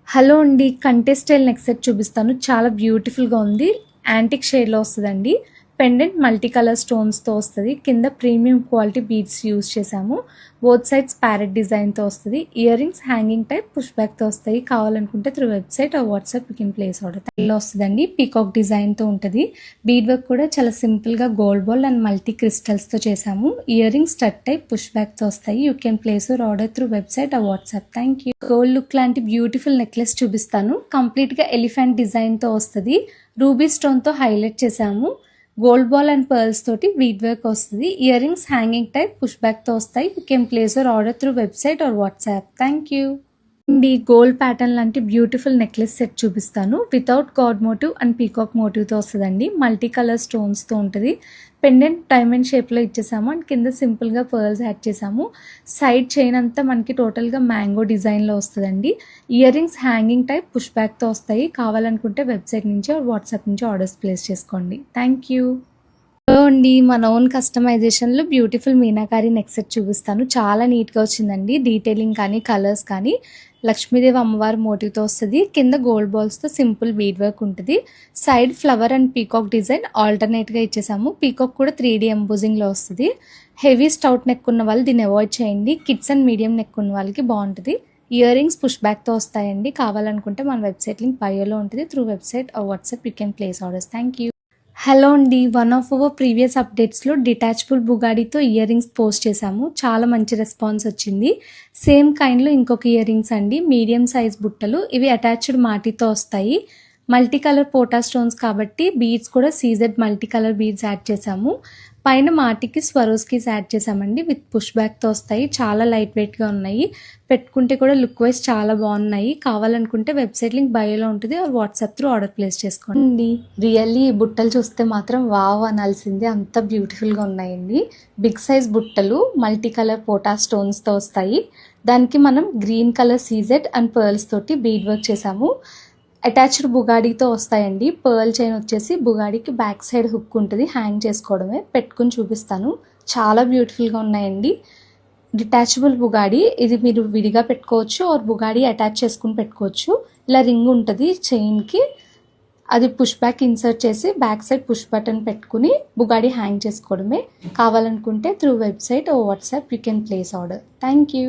Hello అండి. కంటె style neck set చూపిస్తాను. చాలా బ్యూటిఫుల్‌గా ఉంది. యాంటిక్ షేడ్‌లో వస్తదండి. పెండెంట్ మల్టీ కలర్ స్టోన్స్‌తో వస్తది. కింద ప్రీమియం క్వాలిటీ బీడ్స్ యూజ్ చేశాము. బోత్ సైడ్స్ ప్యారెట్ డిజైన్‌తో వస్తది. Earrings hanging type push బ్యాక్‌తో వస్తాయి. కావాలనుకుంటే through website or WhatsApp you can place order. ఇలా వస్తదండి. పీకాక్ డిజైన్‌తో ఉంటది. బీడ్ వర్క్ కూడా చాలా సింపుల్‌గా గోల్డ్ బాల్ అండ్ మల్టీ క్రిస్టల్స్‌తో చేశాము. Earrings stud type push బ్యాక్‌తో వస్తాయి. You can place your order through website or WhatsApp. Thank you. Gold look లాంటి బ్యూటిఫుల్ నెక్లెస్ చూపిస్తాను. కంప్లీట్‌గా ఎలిఫెంట్ డిజైన్‌తో వస్తది. రూబీ స్టోన్‌తో హైలైట్ చేశాము. గోల్డ్ బాల్ అండ్ పర్ల్స్ తోటి బీడ్ వర్క్ వస్తుంది. Earrings hanging type push బ్యాక్తో వస్తాయి. You can place your order through website or WhatsApp. Thank you. ఈ గోల్డ్ ప్యాటర్న్ లాంటి బ్యూటిఫుల్ నెక్లెస్ సెట్ చూపిస్తాను. Without god motif and peacock మోటివ్తో వస్తుందండి. Multi colour స్టోన్స్తో ఉంటుంది. పెండెంట్ డైమండ్ షేప్లో ఇచ్చేసాము అండ్ కింద సింపుల్గా పర్ల్స్ యాడ్ చేసాము. సైడ్ చైన్ అంతా మనకి టోటల్గా మ్యాంగో డిజైన్లో వస్తుందండి. Earrings hanging type push బ్యాక్తో వస్తాయి. కావాలనుకుంటే వెబ్సైట్ నుంచి వాట్సాప్ నుంచి ఆర్డర్స్ ప్లేస్ చేసుకోండి. Thank you. అండి, మన ఓన్ కస్టమైజేషన్లో బ్యూటిఫుల్ మీనాకారి నెక్ సెట్ చూపిస్తాను. చాలా నీట్గా వచ్చిందండి. డీటెయిలింగ్ కానీ కలర్స్ కానీ లక్ష్మీదేవి అమ్మవారి మోటివ్తో వస్తుంది. కింద గోల్డ్ బాల్స్తో సింపుల్ బీడ్ వర్క్ ఉంటుంది. Side flower and peacock design ఆల్టర్నేట్గా ఇచ్చేసాము. పీకాక్ కూడా 3D ఎంబోజింగ్లో వస్తుంది. హెవీ స్టౌట్ నెక్ ఉన్న వాళ్ళు దీన్ని అవాయిడ్ చేయండి. కిడ్స్ అండ్ మీడియం నెక్ ఉన్న వాళ్ళకి బాగుంటుంది. ఇయర్ రింగ్స్ పుష్ బ్యాక్తో వస్తాయండి. కావాలనుకుంటే మన వెబ్సైట్ లింక్ బయోలో ఉంటుంది. Through website WhatsApp you can place orders. Thank you. Hello అండి. వన్ ఆఫ్ అవర్ ప్రీవియస్ అప్డేట్స్లో డిటాచబుల్ బుగాడితో ఇయర్ రింగ్స్ పోస్ట్ చేశాము. చాలా మంచి రెస్పాన్స్ వచ్చింది. సేమ్ కైండ్లో ఇంకొక ఇయర్ రింగ్స్ అండి, మీడియం సైజ్ బుట్టలు. ఇవి అటాచ్డ్ మాటితో వస్తాయి. మల్టీ కలర్ పోటా స్టోన్స్ కాబట్టి బీడ్స్ కూడా CZ multi colour beads add చేసాము. పైన మాటికి స్వరోస్కీస్ యాడ్ చేసామండి. విత్ పుష్ బ్యాక్తో వస్తాయి. చాలా లైట్ వెయిట్గా ఉన్నాయి. పెట్టుకుంటే కూడా లుక్ వైజ్ చాలా బాగున్నాయి. కావాలనుకుంటే వెబ్సైట్ లింక్ బయోలో ఉంటుంది. వాట్సాప్ త్రూ ఆర్డర్ ప్లేస్ చేసుకోండి. రియల్లీ ఈ బుట్టలు చూస్తే మాత్రం వావ్ అనాల్సిందే, అంత బ్యూటిఫుల్గా ఉన్నాయండి. బిగ్ సైజ్ బుట్టలు మల్టీ కలర్ పోటా స్టోన్స్తో వస్తాయి. దానికి మనం green colour CZ and pearls తోటి బీడ్ వర్క్ చేసాము. అటాచ్డ్ బుగాడితో వస్తాయండి. పర్ల్ చైన్ వచ్చేసి బుగాడికి బ్యాక్ సైడ్ హుక్ ఉంటుంది. హ్యాంగ్ చేసుకోవడమే. పెట్టుకుని చూపిస్తాను. చాలా బ్యూటిఫుల్గా ఉన్నాయండి. డిటాచబుల్ బుగాడి, ఇది మీరు విడిగా పెట్టుకోవచ్చు ఆర్ బుగాడి అటాచ్ చేసుకుని పెట్టుకోవచ్చు. ఇలా రింగ్ ఉంటుంది చైన్కి, అది పుష్ బ్యాక్ ఇన్సర్ట్ చేసి బ్యాక్ సైడ్ పుష్ బటన్ పెట్టుకుని బుగాడి హ్యాంగ్ చేసుకోవడమే. కావాలనుకుంటే through website WhatsApp you can place order. Thank you.